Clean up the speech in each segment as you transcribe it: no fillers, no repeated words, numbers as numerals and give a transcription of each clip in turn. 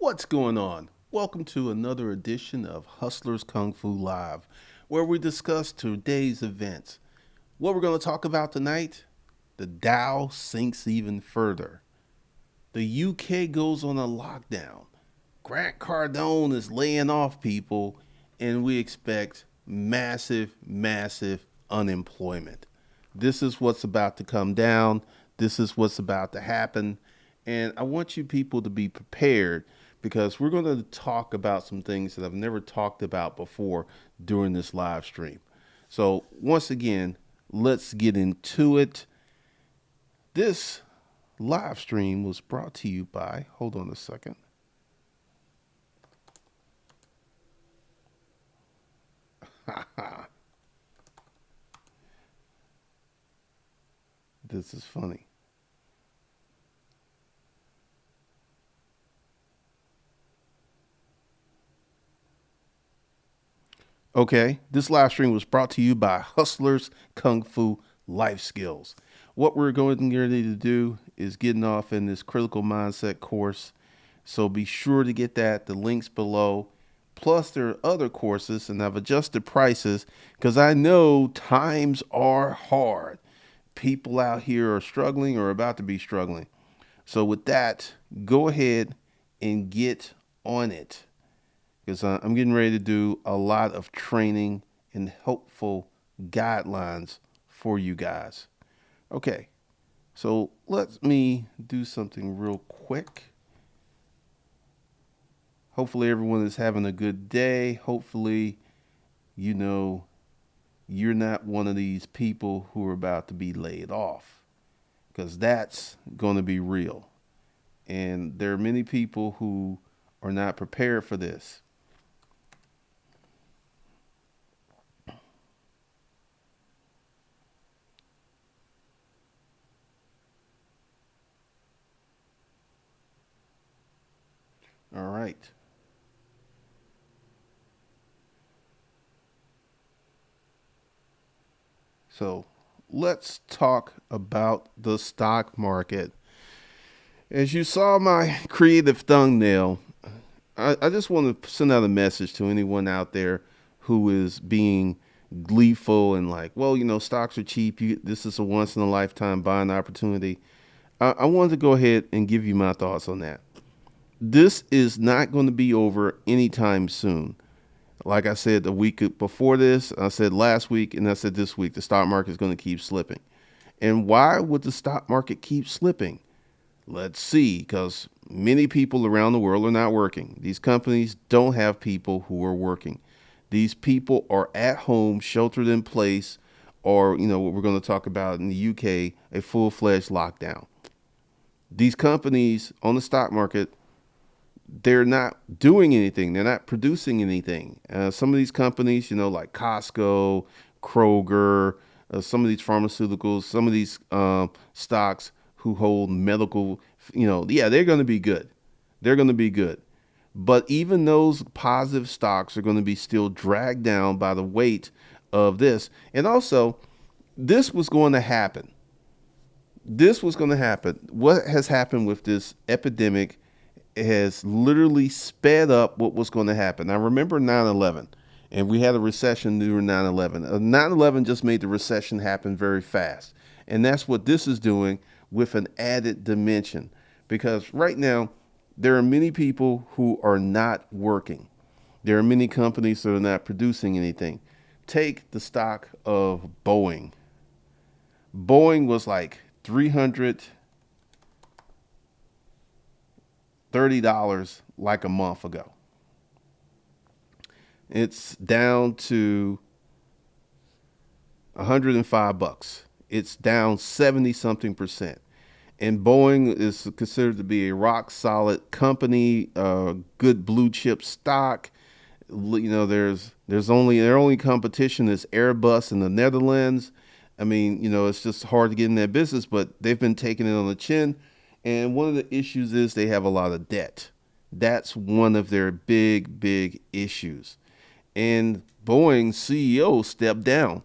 What's going on? Welcome to another edition of Hustlers Kung Fu Live, where we discuss today's events. What we're going to talk about tonight? The Dow sinks even further. The UK goes on a lockdown. Grant Cardone is laying off people, and we expect massive unemployment. This is what's about to come down. This is what's about to happen. And I want you people to be prepared because we're going to talk about some things that I've never talked about before during this live stream. So, once again, let's get into it. This live stream was brought to you by, hold on a second. This is funny. Okay, this live stream was brought to you by Hustlers Kung Fu Life Skills. What we're going to do is getting off in this critical mindset course. So be sure to get that, the links below. Plus, there are other courses, and I've adjusted prices because I know times are hard. People out here are struggling or about to be struggling. So, with that, go ahead and get on it because I'm getting ready to do a lot of training and helpful guidelines for you guys. Okay, so let me do something real quick. Hopefully, everyone is having a good day. Hopefully, you know you're not one of these people who are about to be laid off because that's going to be real. And there are many people who are not prepared for this. All right. So let's talk about the stock market. As you saw my creative thumbnail, I just want to send out a message to anyone out there who is being gleeful and like, well, stocks are cheap. This is a once in a lifetime buying opportunity. I wanted to go ahead and give you my thoughts on that. This is not going to be over anytime soon. Like I said the week before this, I said last week, and I said this week, the stock market is going to keep slipping. And why would the stock market keep slipping? Let's see, because many people around the world are not working. These companies don't have people who are working. These people are at home, sheltered in place, or, what we're going to talk about in the UK, a full-fledged lockdown. These companies on the stock market, they're not doing anything. They're not producing anything. Some of these companies, like Costco, Kroger, some of these pharmaceuticals, some of these stocks who hold medical, yeah, they're going to be good. They're going to be good. But even those positive stocks are going to be still dragged down by the weight of this. And also, this was going to happen. This was going to happen. What has happened with this epidemic has literally sped up what was going to happen. Now, remember 9/11, and we had a recession during 9/11. 9/11 just made the recession happen very fast. And that's what this is doing with an added dimension. Because right now, there are many people who are not working. There are many companies that are not producing anything. Take the stock of Boeing. Boeing was like $330 like a month ago. It's down to $105. It's down 70 something percent. And Boeing is considered to be a rock solid company, good blue chip stock. Their only competition is Airbus in the Netherlands. I mean, it's just hard to get in that business, but they've been taking it on the chin. And one of the issues is they have a lot of debt. That's one of their big issues. And Boeing's CEO stepped down.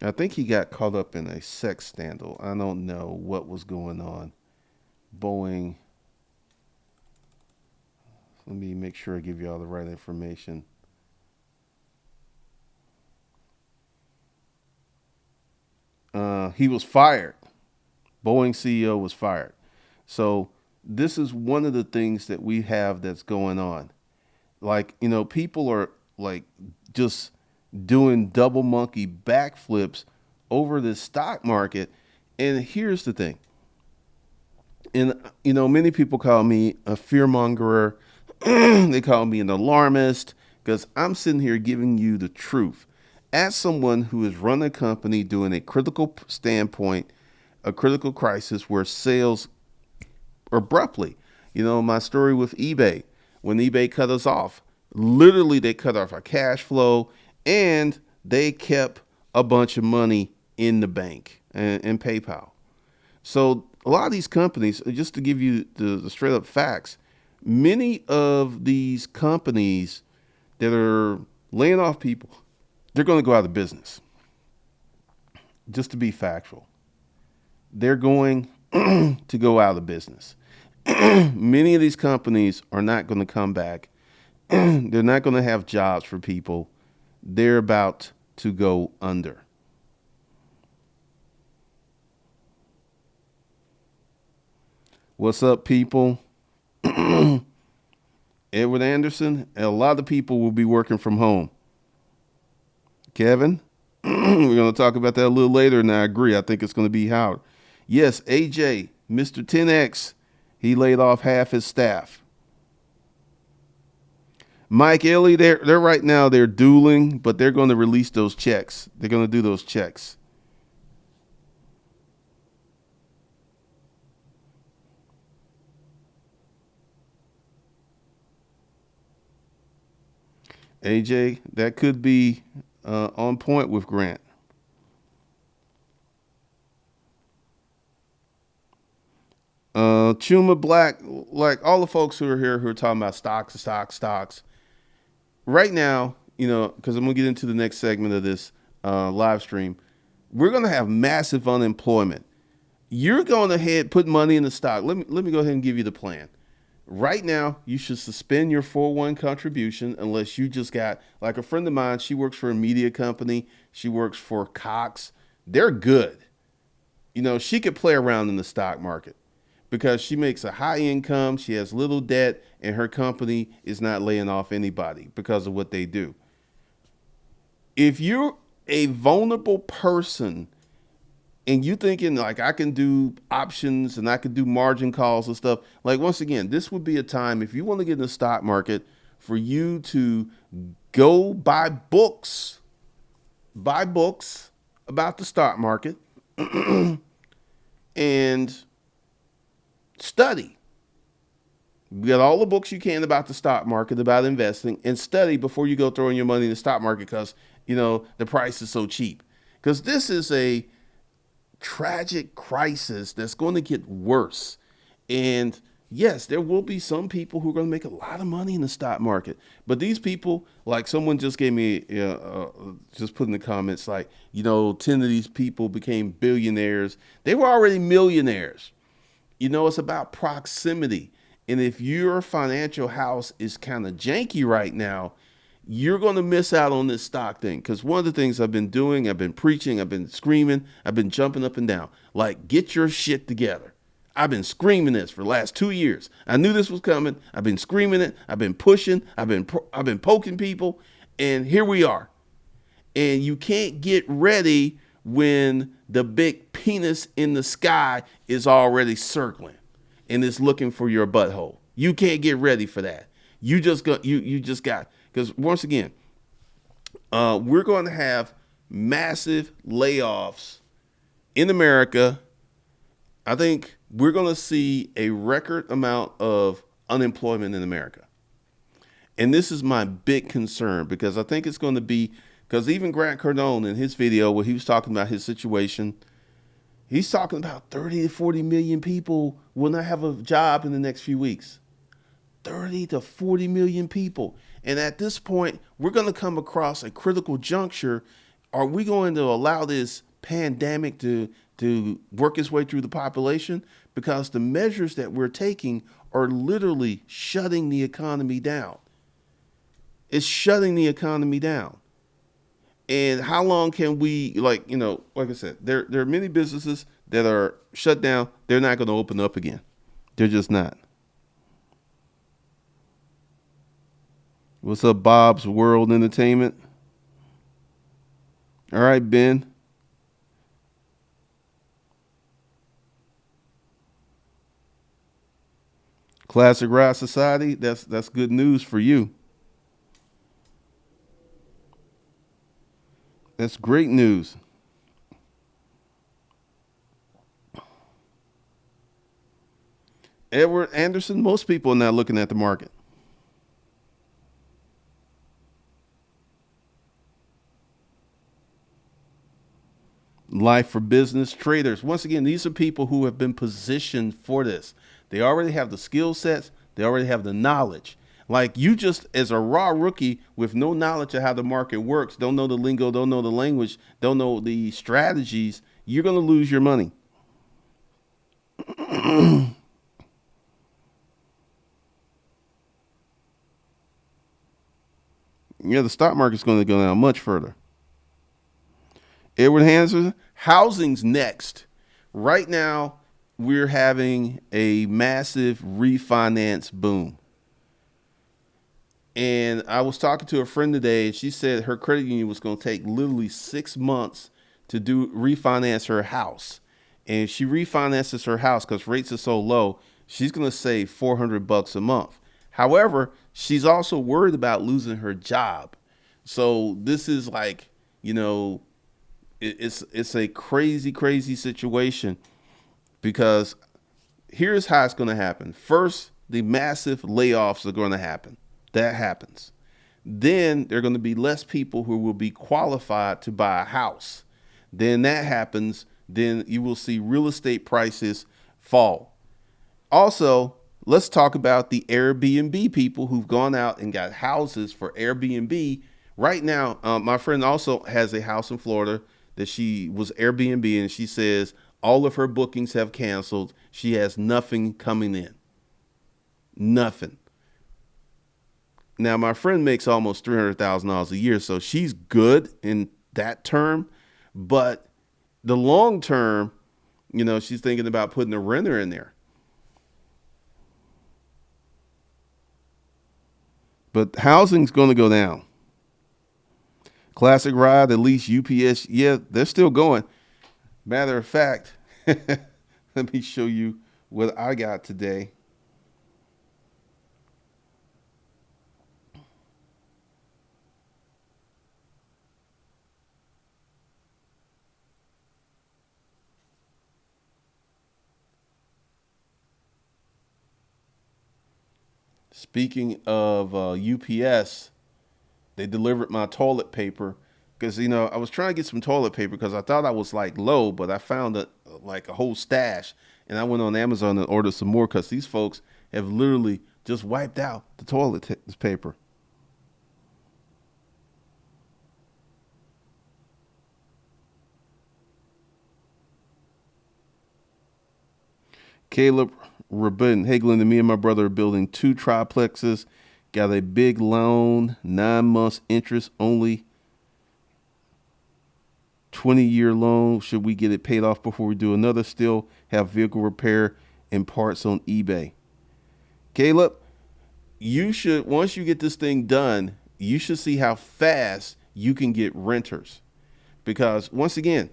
I think he got caught up in a sex scandal. I don't know what was going on. Boeing. Let me make sure I give you all the right information. He was fired. Boeing CEO was fired. So this is one of the things that we have that's going on. Like, people are like just doing double monkey backflips over the stock market. And here's the thing. And, many people call me a fearmonger. They call me an alarmist because I'm sitting here giving you the truth. As someone who has run a company doing a critical standpoint, a critical crisis where sales abruptly, my story with eBay, when eBay cut us off, literally they cut off our cash flow and they kept a bunch of money in the bank and PayPal. So a lot of these companies, just to give you the straight up facts, many of these companies that are laying off people, they're going to go out of business. Just to be factual, they're going to go out of business. Many of these companies are not going to come back. They're not going to have jobs for people. They're about to go under. What's up, people? Edward Anderson, and a lot of people will be working from home. Kevin, we're going to talk about that a little later, and I agree. I think it's going to be Howard. Yes, AJ, Mr. 10X, he laid off half his staff. Mike Ellie, they're right now, they're dueling, but they're going to release those checks. They're going to do those checks. AJ, that could be on point with Grant. Chuma Black, like all the folks who are here who are talking about stocks. Right now, because I'm going to get into the next segment of this live stream, we're going to have massive unemployment. You're going ahead, put money in the stock. Let me go ahead and give you the plan. Right now, you should suspend your 401 contribution unless you just got, like a friend of mine, she works for a media company. She works for Cox. They're good. She could play around in the stock market because she makes a high income. She has little debt and her company is not laying off anybody because of what they do. If you're a vulnerable person and you thinking like I can do options and I can do margin calls and stuff, like once again, this would be a time if you want to get in the stock market for you to go buy books about the stock market and study. Get all the books you can about the stock market, about investing, and study before you go throwing your money in the stock market because, the price is so cheap. Because this is a tragic crisis that's going to get worse. And yes, there will be some people who are going to make a lot of money in the stock market. But these people, like someone just gave me, just put in the comments, like, 10 of these people became billionaires. They were already millionaires. It's about proximity. And if your financial house is kind of janky right now, you're going to miss out on this stock thing. Because one of the things I've been doing, I've been preaching, I've been screaming, I've been jumping up and down. Like, get your shit together. I've been screaming this for the last 2 years. I knew this was coming. I've been screaming it. I've been pushing. I've been poking people. And here we are. And you can't get ready when the big penis in the sky is already circling and it's looking for your butthole. You can't get ready for that. You just got because once again, we're going to have massive layoffs in America. I think we're going to see a record amount of unemployment in America. And this is my big concern because I think it's going to be, because even Grant Cardone in his video where he was talking about his situation, he's talking about 30 to 40 million people will not have a job in the next few weeks. 30 to 40 million people. And at this point, we're going to come across a critical juncture. Are we going to allow this pandemic to work its way through the population? because the measures that we're taking are literally shutting the economy down. It's shutting the economy down. And how long can we, like I said, there are many businesses that are shut down. They're not going to open up again. They're just not. What's up, Bob's World Entertainment? All right, Ben. Classic Ride Society. That's good news for you. That's great news. Edward Anderson. Most people are not looking at the market. Life for business traders. Once again, these are people who have been positioned for this. They already have the skill sets, they already have the knowledge. Like you just as a raw rookie with no knowledge of how the market works, don't know the lingo, don't know the language, don't know the strategies, you're going to lose your money. Yeah, the stock market's going to go down much further. Edward Hanson, housing's next. Right now, we're having a massive refinance boom. And I was talking to a friend today, and she said her credit union was going to take literally 6 months to do refinance her house. And if she refinances her house because rates are so low, she's going to save $400 a month. However, she's also worried about losing her job. So this is like, you know, it's a crazy situation because here's how it's going to happen. First, the massive layoffs are going to happen. That happens. Then there are going to be less people who will be qualified to buy a house. Then that happens. Then you will see real estate prices fall. Also, let's talk about the Airbnb people who've gone out and got houses for Airbnb. Right now, my friend also has a house in Florida that she was Airbnb, and she says all of her bookings have canceled. She has nothing coming in. Nothing. Now, my friend makes almost $300,000 a year, so she's good in that term. But the long term, she's thinking about putting a renter in there. But housing's going to go down. Classic Ride, at least UPS, yeah, they're still going. Matter of fact, let me show you what I got today. Speaking of UPS, they delivered my toilet paper because I was trying to get some toilet paper because I thought I was like low, but I found like a whole stash, and I went on Amazon and ordered some more because these folks have literally just wiped out the paper. Caleb Rabin Hagelin and me and my brother are building two triplexes. Got a big loan, 9 months interest only, 20-year loan. Should we get it paid off before we do another? Still have vehicle repair and parts on eBay. Caleb, you should, once you get this thing done, you should see how fast you can get renters. Because once again,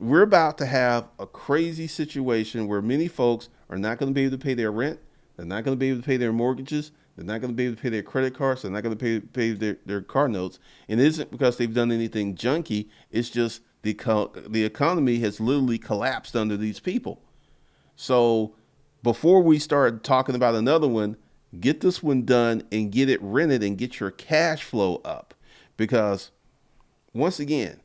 we're about to have a crazy situation where many folks are not going to be able to pay their rent. They're not going to be able to pay their mortgages. They're not going to be able to pay their credit cards. They're not going to pay their car notes. And it isn't because they've done anything junky. It's just the economy has literally collapsed under these people. So before we start talking about another one, get this one done and get it rented and get your cash flow up. Because once again,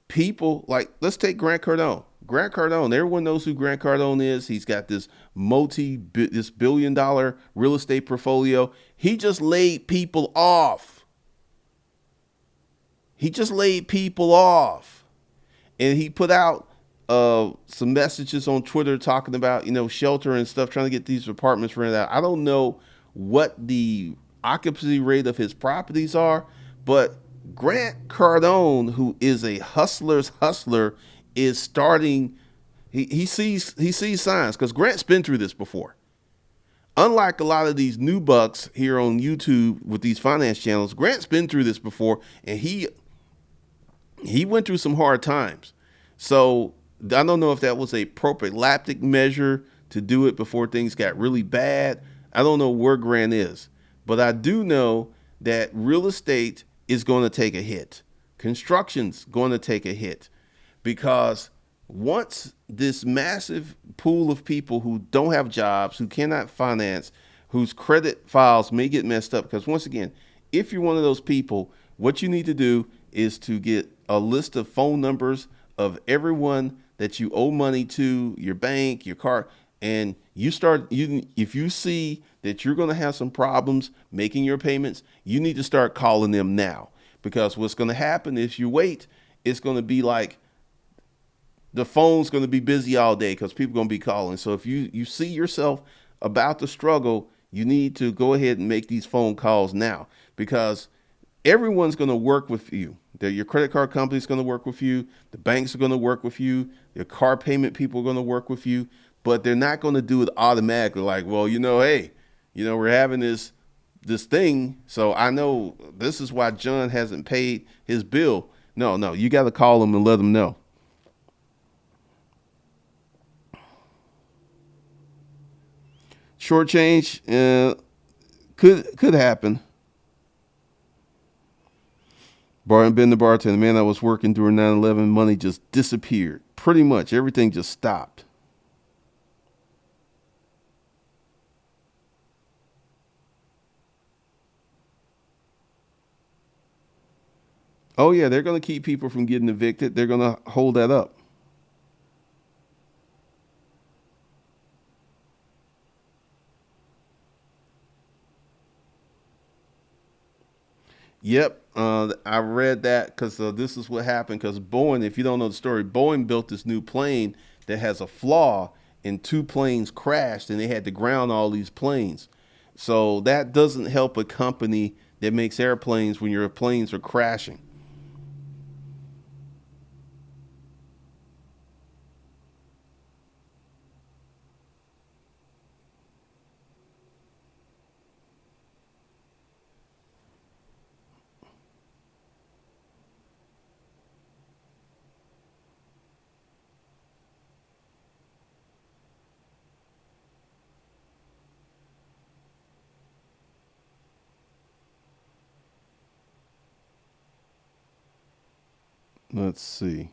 people like, let's take Grant Cardone. Grant Cardone, everyone knows who Grant Cardone is. He's got this $1 billion real estate portfolio. He just laid people off. He just laid people off. And he put out some messages on Twitter talking about, shelter and stuff, trying to get these apartments rented out. I don't know what the occupancy rate of his properties are, but Grant Cardone, who is a hustler's hustler, is starting. He sees signs because Grant's been through this before. Unlike a lot of these new bucks here on YouTube with these finance channels, Grant's been through this before, and he went through some hard times. So I don't know if that was a prophylactic measure to do it before things got really bad. I don't know where Grant is, but I do know that real estate is going to take a hit. Construction's going to take a hit because once this massive pool of people who don't have jobs, who cannot finance, whose credit files may get messed up, because once again, if you're one of those people, what you need to do is to get a list of phone numbers of everyone that you owe money to, your bank, your car, and if you see that you're going to have some problems making your payments, you need to start calling them now, because what's going to happen is you wait, it's going to be like the phone's going to be busy all day because people are going to be calling. So if you see yourself about to struggle, you need to go ahead and make these phone calls now, because everyone's going to work with you. Your credit card company is going to work with you. The banks are going to work with you. Your car payment people are going to work with you, but they're not going to do it automatically. Like, well, hey, we're having this thing, so I know this is why John hasn't paid his bill. No, you got to call them and let them know. Short change could happen. Been the bartender. Man, I was working during 9/11. Money just disappeared. Pretty much everything just stopped. Oh yeah, they're going to keep people from getting evicted. They're going to hold that up. Yep, I read that because this is what happened. Because Boeing, if you don't know the story, Boeing built this new plane that has a flaw, and two planes crashed, and they had to ground all these planes. So that doesn't help a company that makes airplanes when your planes are crashing. Let's see.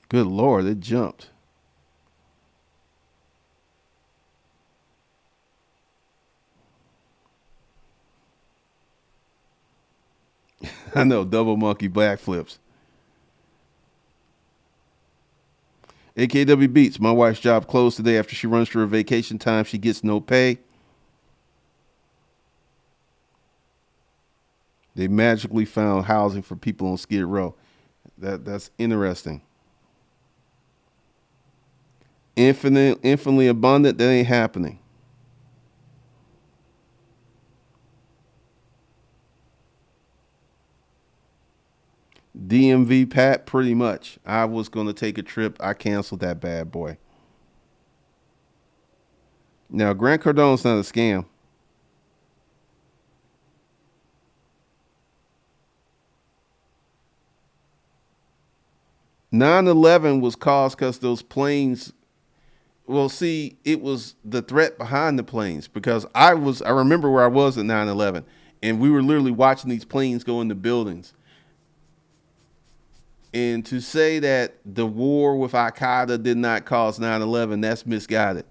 Good Lord, it jumped. I know, double monkey backflips. AKW Beats. My wife's job closed today after she runs through her vacation time. She gets no pay. They magically found housing for people on Skid Row. That's interesting. Infinitely abundant. That ain't happening. DMV Pat, pretty much. I was going to take a trip. I canceled that bad boy. Now, Grant Cardone's not a scam. 9/11 was caused because those planes. Well, see, it was the threat behind the planes, because I remember where I was at 9/11, and we were literally watching these planes go into buildings. And to say that the war with Al Qaeda did not cause 9/11, that's misguided.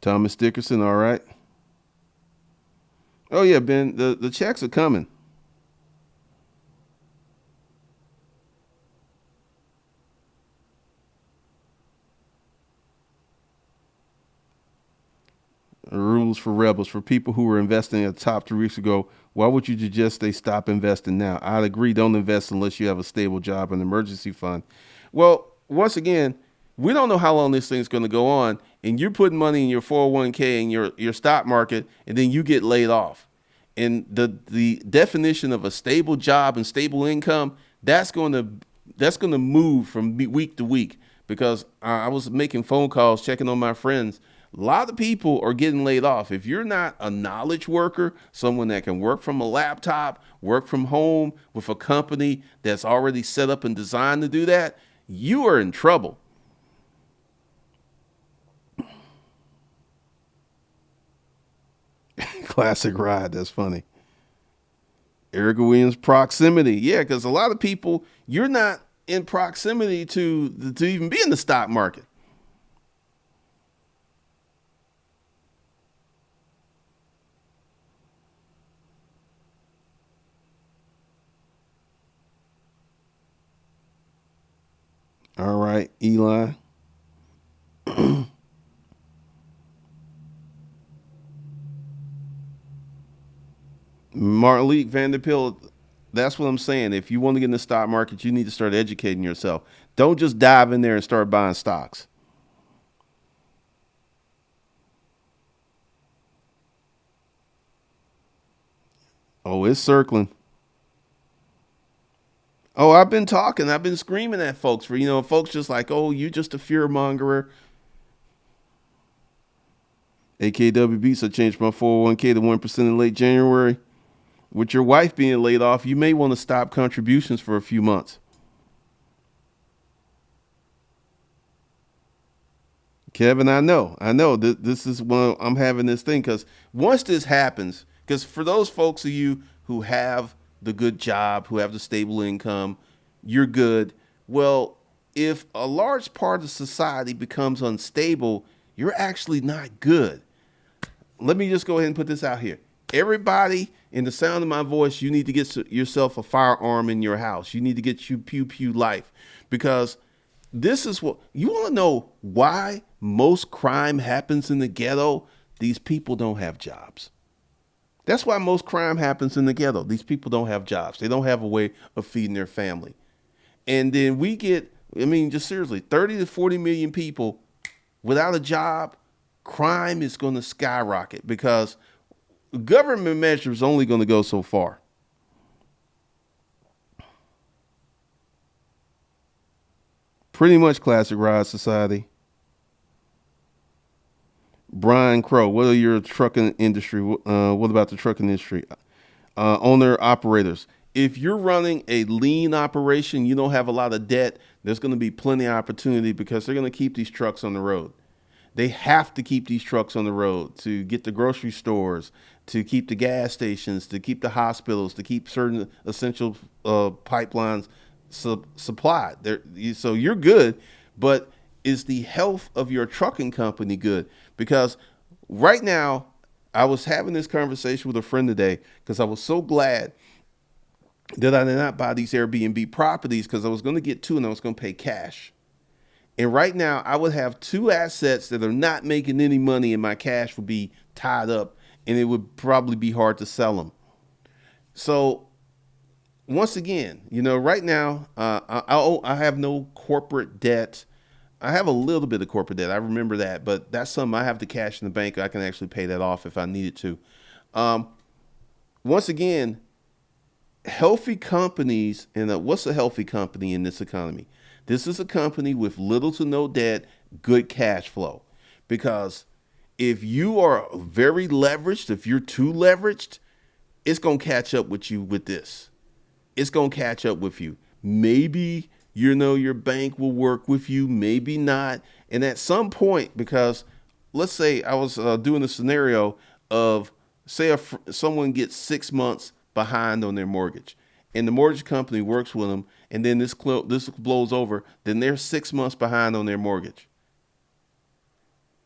Thomas Dickerson, all right. Oh yeah, Ben, the checks are coming. Rules tools for rebels, for people who were investing at the top 3 weeks ago. Why would you suggest they stop investing now? I'd agree. Don't invest unless you have a stable job and emergency fund. Well, once again, we don't know how long this thing's going to go on, and you're putting money in your 401k and your stock market, and then you get laid off. And the definition of a stable job and stable income, that's going to move from week to week, because I was making phone calls, checking on my friends. A lot of people are getting laid off. If you're not a knowledge worker, someone that can work from a laptop, work from home with a company that's already set up and designed to do that, you are in trouble. Classic ride. That's funny. Erica Williams, proximity. Yeah, because a lot of people, you're not in proximity to even be in the stock market. All right, Eli. Marlique Vanderpill, that's what I'm saying. If you want to get in the stock market, you need to start educating yourself. Don't just dive in there and start buying stocks. Oh, it's circling. Oh, I've been talking. I've been screaming at folks for, folks just like, oh, you just a fear mongerer. AKWB, so I changed my 401k to 1% in late January. With your wife being laid off, you may want to stop contributions for a few months. Kevin, I know. This is when I'm having this thing, because once this happens, because for those folks of you who have the good job, who have the stable income, you're good. Well, if a large part of society becomes unstable, you're actually not good. Let me just go ahead and put this out here. Everybody in the sound of my voice, you need to get yourself a firearm in your house. You need to get you pew pew life, because this is what you want to know. Why most crime happens in the ghetto? These people don't have jobs. That's why most crime happens in the ghetto. These people don't have jobs. They don't have a way of feeding their family. And then we get, I mean, just seriously, 30 to 40 million people without a job. Crime is going to skyrocket, because government measures only going to go so far. Pretty much classic ride society. Brian Crow, what are your trucking industry? What about the trucking industry? Owner operators. If you're running a lean operation, you don't have a lot of debt, there's going to be plenty of opportunity, because they're going to keep these trucks on the road. They have to keep these trucks on the road to get the grocery stores, to keep the gas stations, to keep the hospitals, to keep certain essential pipelines supplied. So you're good, but is the health of your trucking company good? Because right now, I was having this conversation with a friend today, because I was so glad that I did not buy these Airbnb properties, because I was going to get two and I was going to pay cash. And right now, I would have two assets that are not making any money, and my cash would be tied up, and it would probably be hard to sell them. So once again, right now, I have no corporate debt. I have a little bit of corporate debt. I remember that, but that's something I have the cash in the bank. I can actually pay that off if I needed to. Um, Once again, healthy companies, and what's a healthy company in this economy? This is a company with little to no debt, good cash flow. Because if you are very leveraged, if you're too leveraged, it's going to catch up with you with this. It's going to catch up with you. Maybe, your bank will work with you, maybe not. And at some point, because let's say I was doing a scenario of, say someone gets 6 months behind on their mortgage, and the mortgage company works with them, and then this blows over, then they're 6 months behind on their mortgage.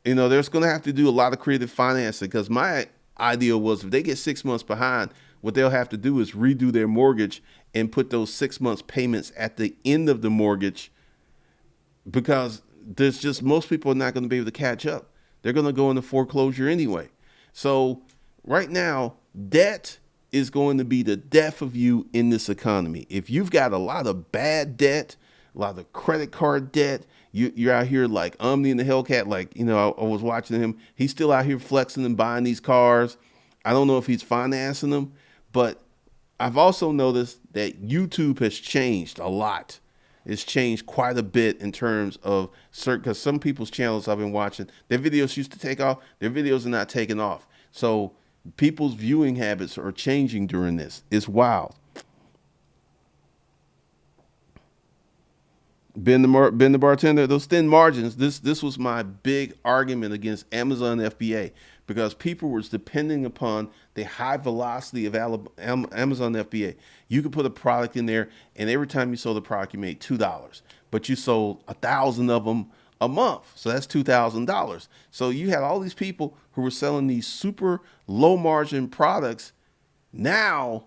There's going to have to do a lot of creative financing, because my idea was, if they get 6 months behind, what they'll have to do is redo their mortgage and put those 6 months payments at the end of the mortgage, because there's just, most people are not going to be able to catch up. They're going to go into foreclosure anyway. So right now, debt is going to be the death of you in this economy. If you've got a lot of bad debt, a lot of credit card debt, you're out here like Omni and the Hellcat. Like, I was watching him. He's still out here flexing and buying these cars. I don't know if he's financing them, but I've also noticed that YouTube has changed a lot. It's changed quite a bit in terms of certain, because some people's channels I've been watching, their videos used to take off, their videos are not taking off. So people's viewing habits are changing during this. It's wild. Ben the bartender, those thin margins. This was my big argument against Amazon FBA, because people were depending upon the high velocity of Amazon FBA. You could put a product in there, and every time you sold the product, you made $2, but you sold 1,000 of them a month, so that's $2,000. So you had all these people who were selling these super low margin products. Now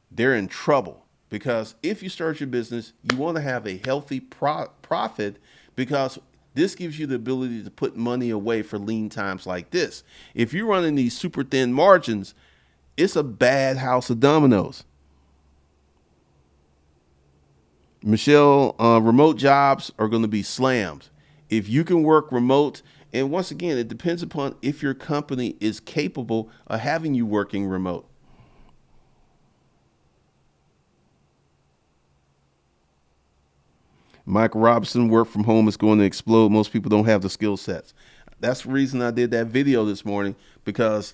they're in trouble, because if you start your business, you want to have a healthy profit, because this gives you the ability to put money away for lean times like this. If you're running these super thin margins, it's a bad house of dominoes. Michelle, remote jobs are going to be slammed. If you can work remote, and once again, it depends upon if your company is capable of having you working remote. Michael Robinson, work from home is going to explode. Most people don't have the skill sets. That's the reason I did that video this morning, because,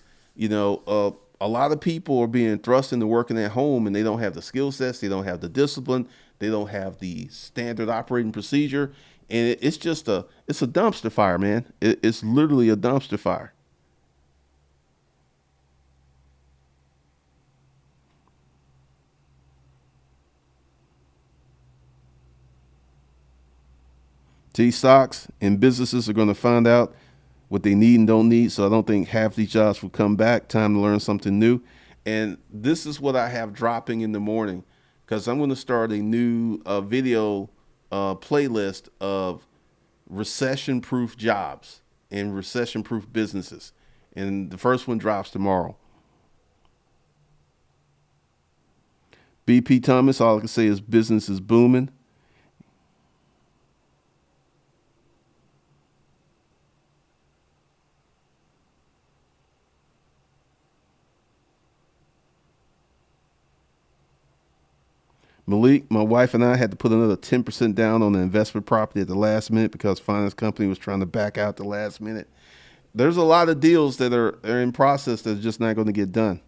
a lot of people are being thrust into working at home, and they don't have the skill sets. They don't have the discipline. They don't have the standard operating procedure. And it's a dumpster fire, man. It's literally a dumpster fire. T stocks and businesses are going to find out what they need and don't need. So I don't think half these jobs will come back. Time to learn something new. And this is what I have dropping in the morning, because I'm going to start a new video playlist of recession proof jobs and recession proof businesses. And the first one drops tomorrow. BP Thomas, all I can say is business is booming. Malik, my wife and I had to put another 10% down on the investment property at the last minute, because finance company was trying to back out the last minute. There's a lot of deals that are in process that are just not going to get done.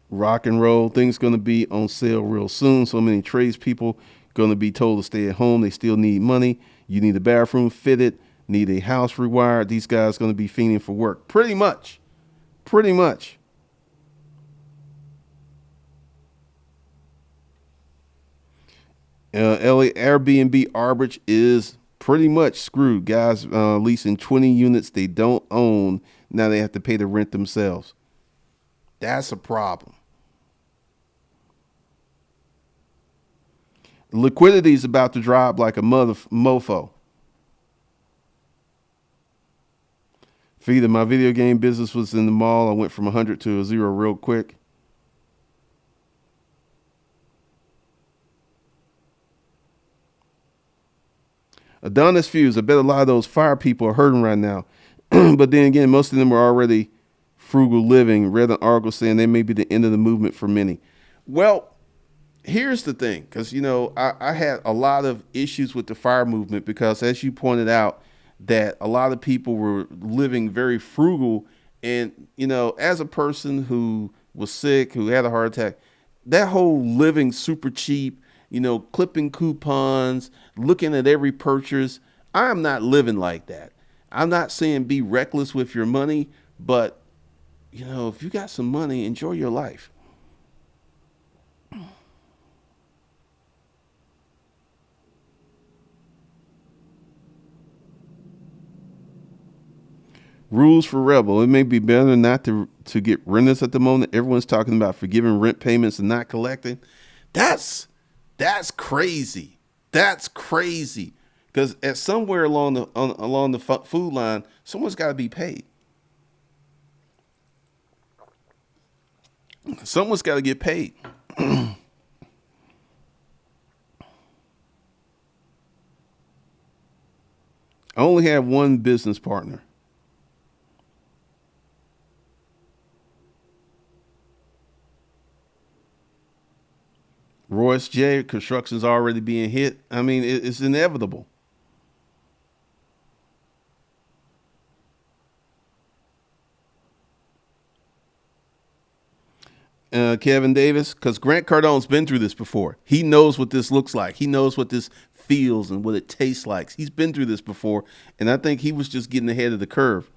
Rock and roll, things going to be on sale real soon. So many tradespeople going to be told to stay at home. They still need money. You need a bathroom fitted, need a house rewired. These guys going to be fiending for work. Pretty much. Pretty much. LA Airbnb arbitrage is pretty much screwed. Guys leasing 20 units they don't own. Now they have to pay the rent themselves. That's a problem. Liquidity is about to drop like a mofo. Feeder, my video game business was in the mall. I went from 100 to a 0 real quick. Adonis Fuse, I bet a lot of those fire people are hurting right now. But then again, most of them are already frugal living. Read an article saying they may be the end of the movement for many. Well, here's the thing, because I had a lot of issues with the fire movement, because as you pointed out, that a lot of people were living very frugal, and as a person who was sick, who had a heart attack, that whole living super cheap, clipping coupons, looking at every purchase, I'm not living like that. I'm not saying be reckless with your money, but if you got some money, enjoy your life. Rules for Rebel. It may be better not to to get renters at the moment. Everyone's talking about forgiving rent payments and not collecting. That's that's crazy. That's crazy. Because at somewhere along the food line, someone's got to be paid. Someone's got to get paid. I only have one business partner. Royce J. Construction's already being hit. I mean, it's inevitable. Kevin Davis, because Grant Cardone's been through this before. He knows what this looks like. He knows what this feels and what it tastes like. He's been through this before, and I think he was just getting ahead of the curve.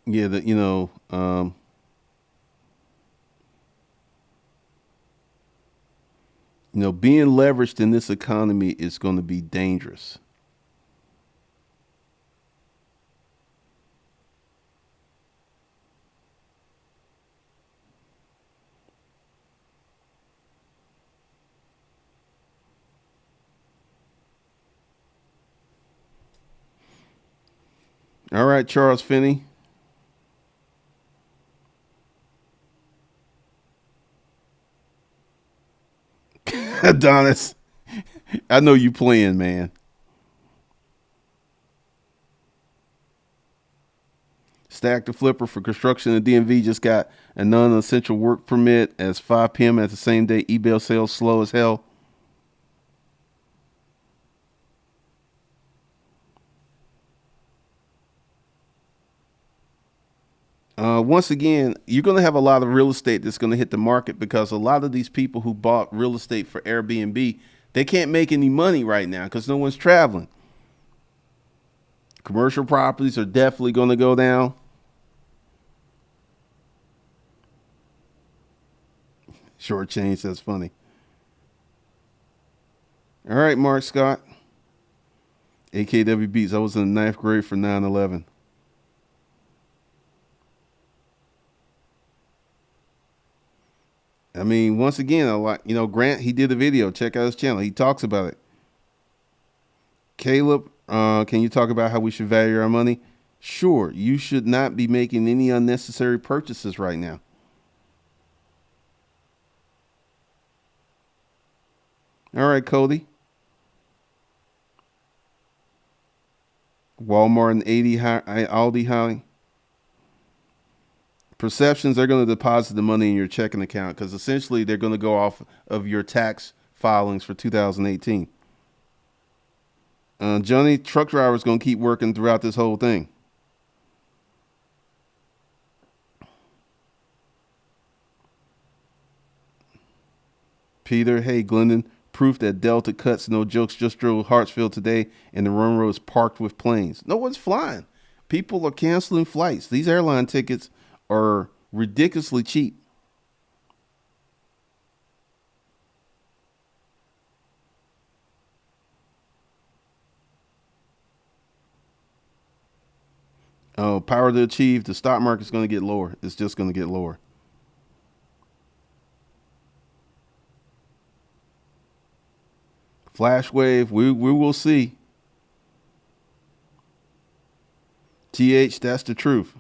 Yeah, that being leveraged in this economy is going to be dangerous. All right, Charles Finney. Adonis, I know you playing, man. Stack the flipper for construction and DMV just got a non-essential work permit as 5 p.m. at the same day. eBay sales slow as hell. Once again, you're going to have a lot of real estate that's going to hit the market because a lot of these people who bought real estate for Airbnb, they can't make any money right now because no one's traveling. Commercial properties are definitely going to go down. Short change, that's funny. All right, Mark Scott. AKW Beats. I was in the ninth grade for 9/11. I mean, once again, I like Grant. He did a video. Check out his channel. He talks about it. Caleb, can you talk about how we should value our money? Sure, you should not be making any unnecessary purchases right now. All right, Cody. Walmart and 80 Aldi high. Perceptions, they're going to deposit the money in your checking account because essentially they're going to go off of your tax filings for 2018. Johnny, truck driver's going to keep working throughout this whole thing. Peter, hey, Glendon, proof that Delta cuts, no jokes, just drove Hartsfield today and the runway is parked with planes. No one's flying. People are canceling flights. These airline tickets are ridiculously cheap. Oh, power to achieve. The stock market's going to get lower. It's just going to get lower. Flash wave. We will see. TH, that's the truth.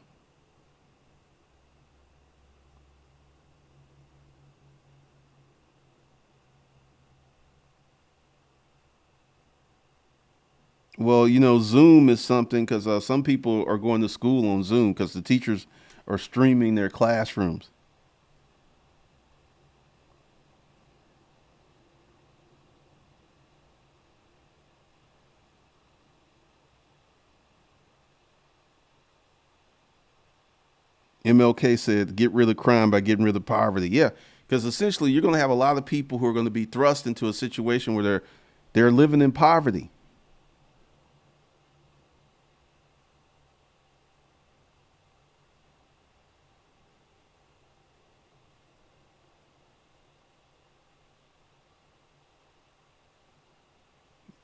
Well, Zoom is something because some people are going to school on Zoom because the teachers are streaming their classrooms. MLK said, get rid of crime by getting rid of poverty. Yeah, because essentially you're going to have a lot of people who are going to be thrust into a situation where they're living in poverty.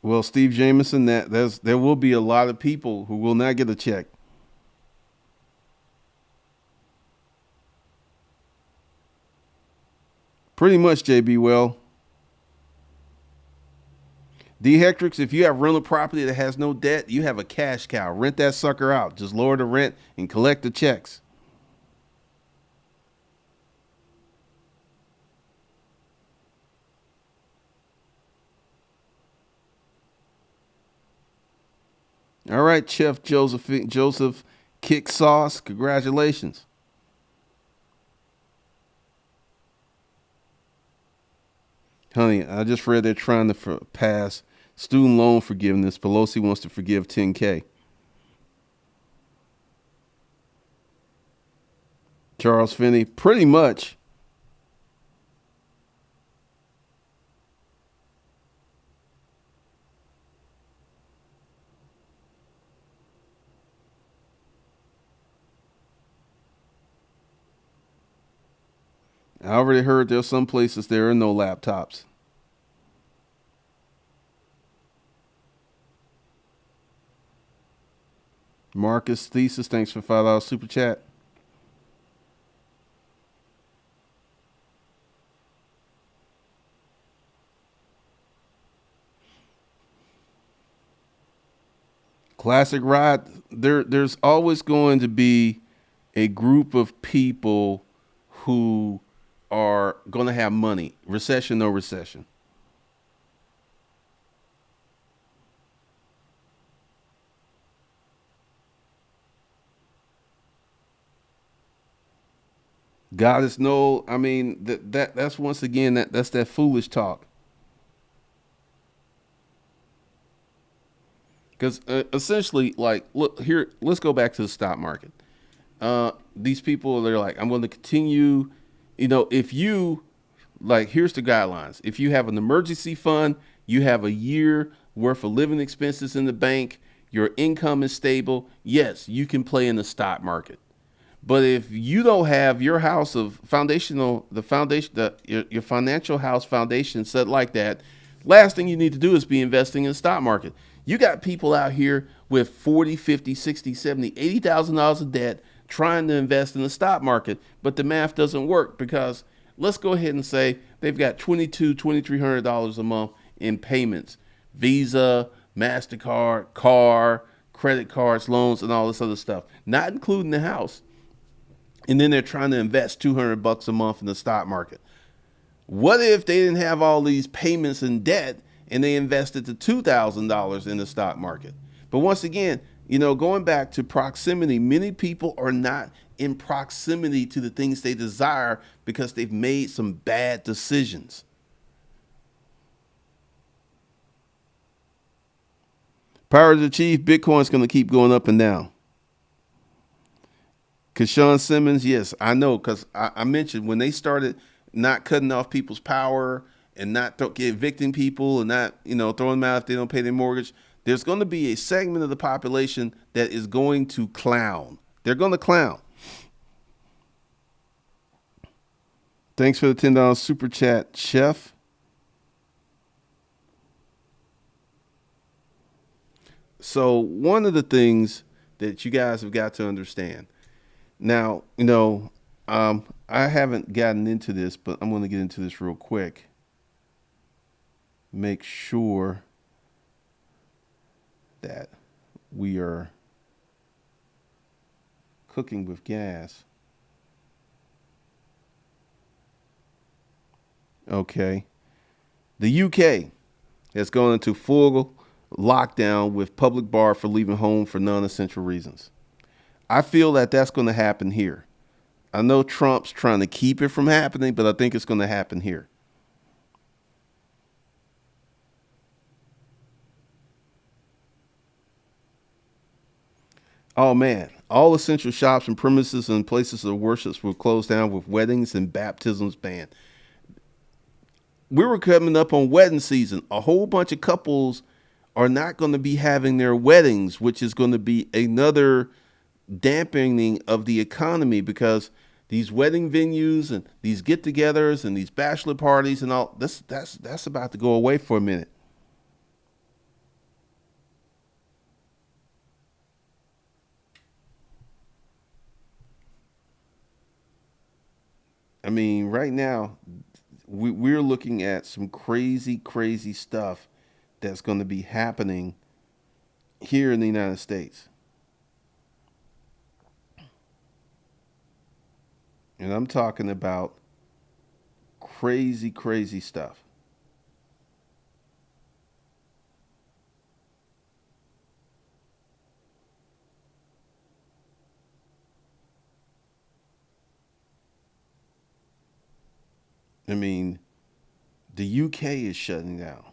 Well, Steve Jameson, there will be a lot of people who will not get a check. Pretty much, JB. Well, D Hectrix, if you have rental property that has no debt, you have a cash cow. Rent that sucker out. Just lower the rent and collect the checks. All right, Chef Joseph Kick Sauce. Congratulations. Honey, I just read they're trying to pass student loan forgiveness. Pelosi wants to forgive 10K. Charles Finney, pretty much. I already heard there's some places there are no laptops. Marcus Thesis, thanks for $5 super chat. Classic ride. There's always going to be a group of people who are going to have money, recession, no recession. God is no. I mean that's once again that's that foolish talk. Because essentially, like, look here, let's go back to the stock market. These people, they're like, I'm going to continue. If you like, here's the guidelines. If you have an emergency fund, you have a year worth of living expenses in the bank, your income is stable. Yes, you can play in the stock market. But if you don't have your house of foundational, the foundation, your financial house foundation set like that, last thing you need to do is be investing in the stock market. You got people out here with 40, 50, 60, 70, $80,000 of debt trying to invest in the stock market, but the math doesn't work because let's go ahead and say they've got $2,300 a month in payments, Visa, MasterCard, car, credit cards, loans, and all this other stuff, not including the house. And then they're trying to invest $200 a month in the stock market. What if they didn't have all these payments and debt and they invested the $2,000 in the stock market? But once again, going back to proximity, many people are not in proximity to the things they desire because they've made some bad decisions. Power to achieve, Bitcoin's going to keep going up and down. Because Sean Simmons, yes, I know, because I mentioned when they started not cutting off people's power and not evicting people and not throwing them out if they don't pay their mortgage, there's going to be a segment of the population that is going to clown. They're going to clown. Thanks for the $10 super chat, Chef. So one of the things that you guys have got to understand now, I haven't gotten into this, but I'm going to get into this real quick. Make sure that we are cooking with gas. Okay. The UK has gone into full lockdown with public bar for leaving home for non-essential reasons. I feel that that's going to happen here. I know Trump's trying to keep it from happening, but I think it's going to happen here. Oh man, all essential shops and premises and places of worship will close down with weddings and baptisms banned. We were coming up on wedding season. A whole bunch of couples are not going to be having their weddings, which is going to be another dampening of the economy because these wedding venues and these get-togethers and these bachelor parties and all that's about to go away for a minute. I mean, right now, we're looking at some crazy, crazy stuff that's going to be happening here in the United States. And I'm talking about crazy, crazy stuff. I mean, the UK is shutting down.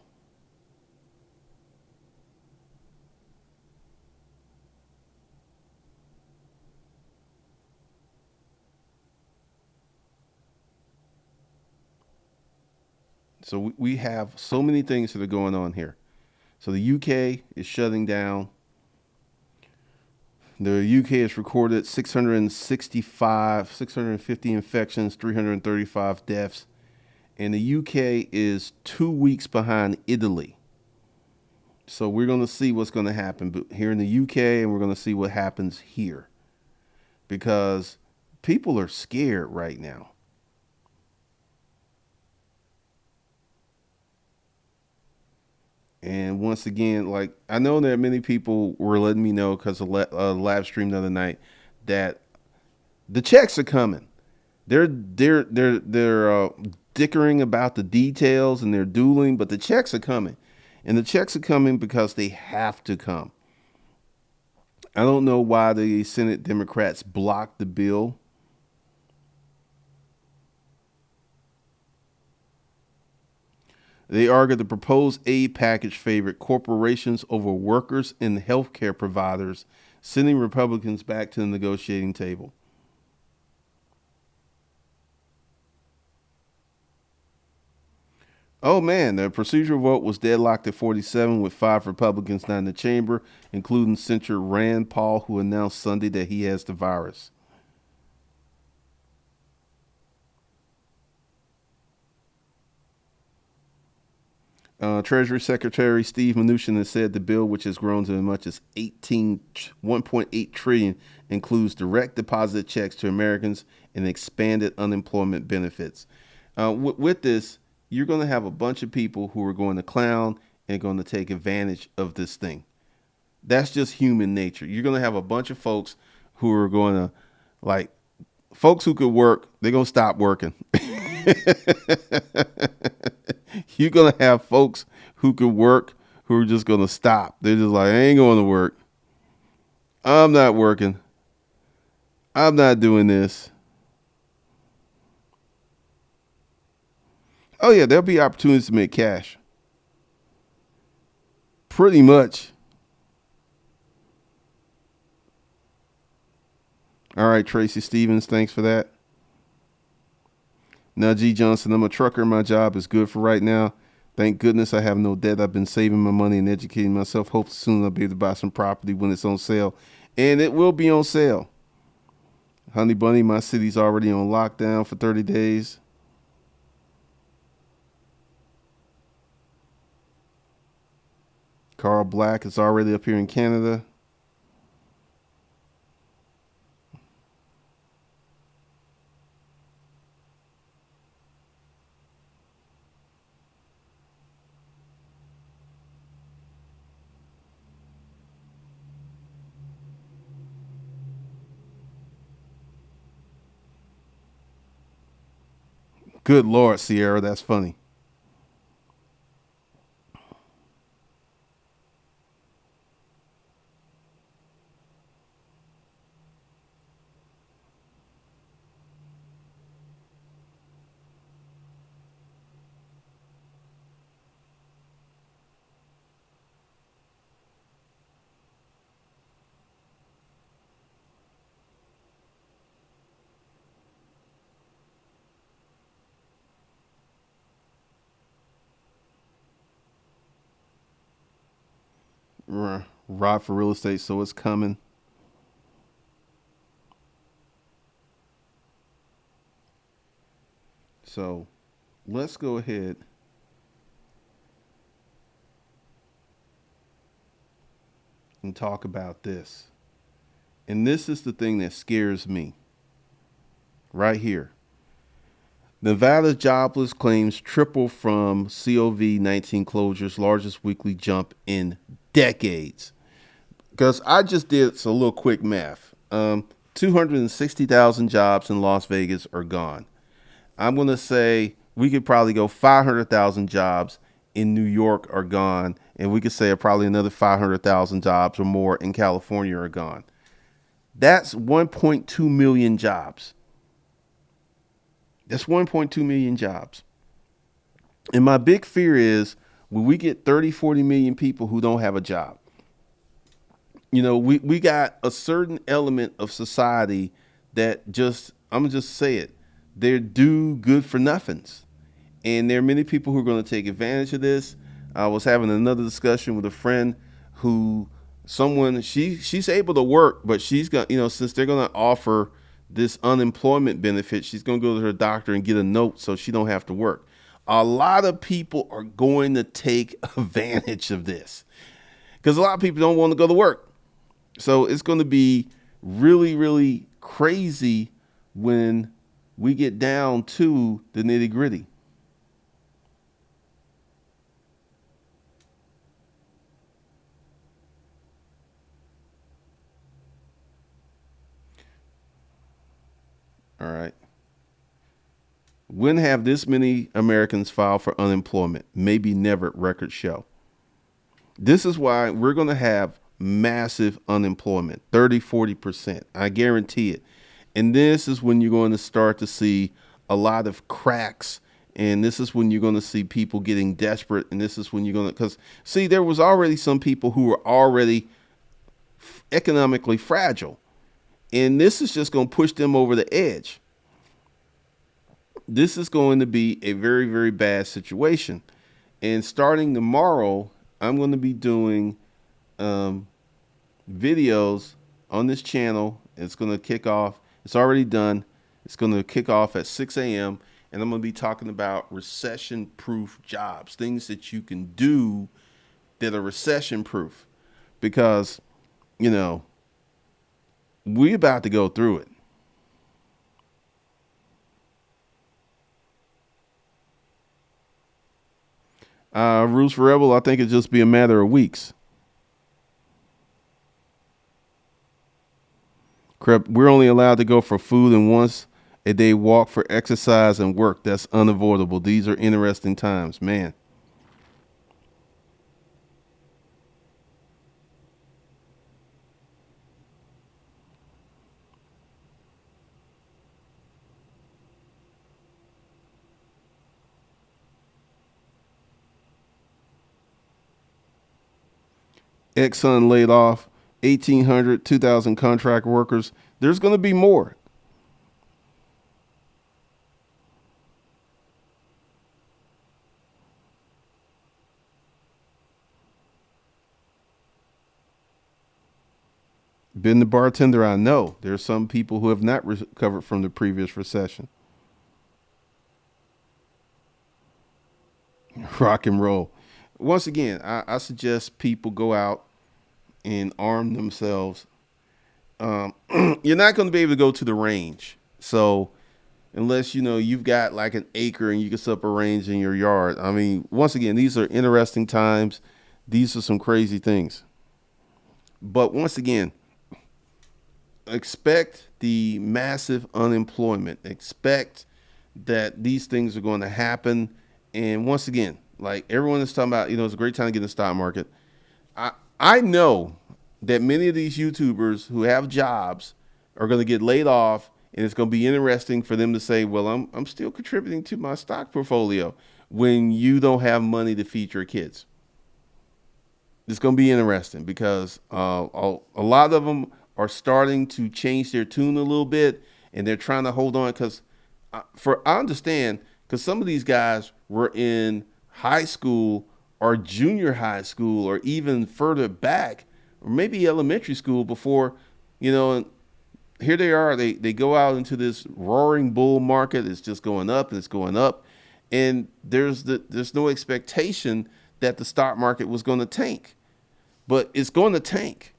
So we have so many things that are going on here. So the UK is shutting down. The UK has recorded 665, 650 infections, 335 deaths. And the UK is 2 weeks behind Italy. So we're going to see what's going to happen here in the UK, and we're going to see what happens here because people are scared right now. And once again, like I know that many people were letting me know because of live stream the other night that the checks are coming. They're dickering about the details and they're dueling, but the checks are coming, and the checks are coming because they have to come. I don't know why the Senate Democrats blocked the bill. They argued the proposed aid package favored corporations over workers and healthcare providers, sending Republicans back to the negotiating table. Oh man, the procedural vote was deadlocked at 47 with 5 Republicans not in the chamber, including Senator Rand Paul, who announced Sunday that he has the virus. Treasury Secretary Steve Mnuchin has said the bill, which has grown to as much as 1.8 trillion, includes direct deposit checks to Americans and expanded unemployment benefits. With this, you're going to have a bunch of people who are going to clown and going to take advantage of this thing. That's just human nature. You're going to have a bunch of folks who are going to, like, folks who could work, they're going to stop working. You're going to have folks who could work who are just going to stop. They're just like, I ain't going to work. I'm not working. I'm not doing this. Oh, yeah, there'll be opportunities to make cash. Pretty much. All right, Tracy Stevens, thanks for that. Now, G. Johnson, I'm a trucker. My job is good for right now. Thank goodness I have no debt. I've been saving my money and educating myself. Hope soon I'll be able to buy some property when it's on sale. And it will be on sale. Honey Bunny, my city's already on lockdown for 30 days. Carl Black is already up here in Canada. Good Lord, Sierra, that's funny. Rod for real estate, so it's coming. So let's go ahead and talk about this. And this is the thing that scares me right here. Nevada jobless claims triple from COVID-19 closures, largest weekly jump in decades. Because I just did a little quick math. 260,000 jobs in Las Vegas are gone. I'm going to say we could probably go 500,000 jobs in New York are gone. And we could say probably another 500,000 jobs or more in California are gone. That's 1.2 million jobs. That's 1.2 million jobs. And my big fear is when we get 30, 40 million people who don't have a job, we got a certain element of society that just, I'm going to just say it, they're do good for nothings. And there are many people who are going to take advantage of this. I was having another discussion with a friend who she's able to work, but she's got, since they're going to offer this unemployment benefit, she's going to go to her doctor and get a note so she don't have to work. A lot of people are going to take advantage of this because a lot of people don't want to go to work. So it's going to be really, really crazy when we get down to the nitty gritty. All right. When have this many Americans filed for unemployment? Maybe never, records show. This is why we're going to have massive unemployment, 30, 40%. I guarantee it. And this is when you're going to start to see a lot of cracks. And this is when you're going to see people getting desperate. And this is when you're going to, because see, there was already some people who were already economically fragile. And this is just going to push them over the edge. This is going to be a very, very bad situation. And starting tomorrow, I'm going to be doing videos on this channel. It's going to kick off. It's already done. It's going to kick off at 6 a.m. And I'm going to be talking about recession-proof jobs, things that you can do that are recession-proof. Because, we about to go through it. Rules for Rebel, I think it'd just be a matter of weeks. Crap, we're only allowed to go for food and once a day walk for exercise and work. That's unavoidable. These are interesting times, man. Exxon laid off 1,800, 2,000 contract workers. There's going to be more. Been the bartender, I know. There's some people who have not recovered from the previous recession. Rock and roll. Once again, I suggest people go out and arm themselves. You're not going to be able to go to the range. So unless you've got like an acre and you can set up a range in your yard. I mean, once again, these are interesting times. These are some crazy things. But once again, expect the massive unemployment. Expect that these things are going to happen. And once again, like everyone is talking about, it's a great time to get in the stock market. I know that many of these YouTubers who have jobs are going to get laid off, and it's going to be interesting for them to say, well, I'm still contributing to my stock portfolio when you don't have money to feed your kids. It's going to be interesting because a lot of them are starting to change their tune a little bit, and they're trying to hold on because I understand because some of these guys were in high school or junior high school or even further back or maybe elementary school before, and here they are. They go out into this roaring bull market. It's just going up and it's going up. And there's no expectation that the stock market was going to tank, but it's going to tank.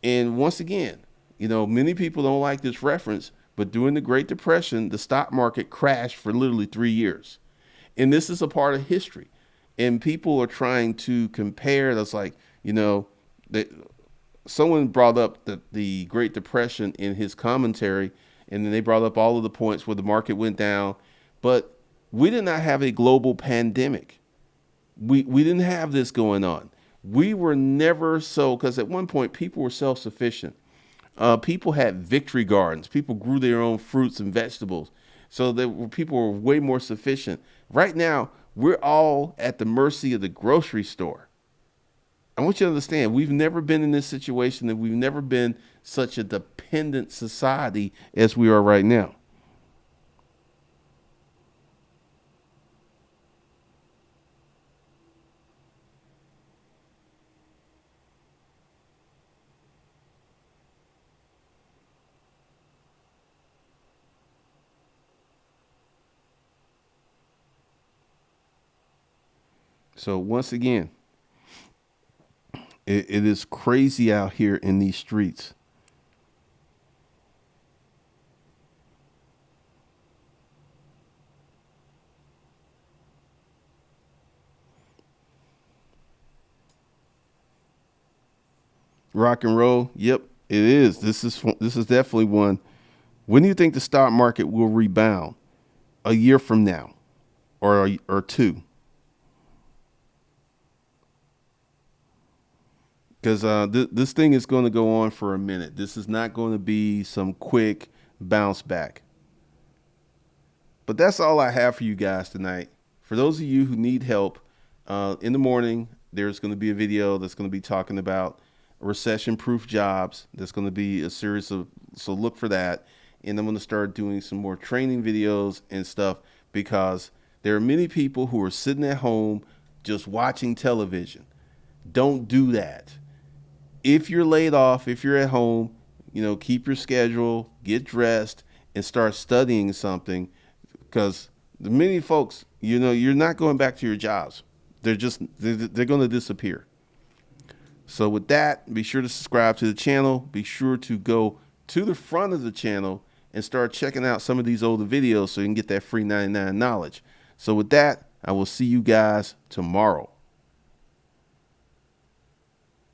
And once again, many people don't like this reference, But during the Great Depression, the stock market crashed for literally 3 years. And this is a part of history. And people are trying to compare. That's like, you know, that someone brought up the Great Depression in his commentary, and then they brought up all of the points where the market went down. But we did not have a global pandemic. We didn't have this going on. We were never so, because at one point people were self-sufficient. People had victory gardens. People grew their own fruits and vegetables. So people were way more sufficient. Right now, we're all at the mercy of the grocery store. I want you to understand, we've never been in this situation, and we've never been such a dependent society as we are right now. So once again, it is crazy out here in these streets. Rock and roll. Yep, it is. This is definitely one. When do you think the stock market will rebound? A year from now, or two? Because this thing is going to go on for a minute. This is not going to be some quick bounce back. But that's all I have for you guys tonight. For those of you who need help, in the morning, there's going to be a video that's going to be talking about recession-proof jobs. There's going to be a series of, so look for that. And I'm going to start doing some more training videos and stuff, because there are many people who are sitting at home just watching television. Don't do that. If you're laid off, if you're at home, keep your schedule, get dressed, and start studying something, because the many folks, you're not going back to your jobs. They're going to disappear. So with that, be sure to subscribe to the channel. Be sure to go to the front of the channel and start checking out some of these older videos so you can get that free 99 knowledge. So with that, I will see you guys tomorrow.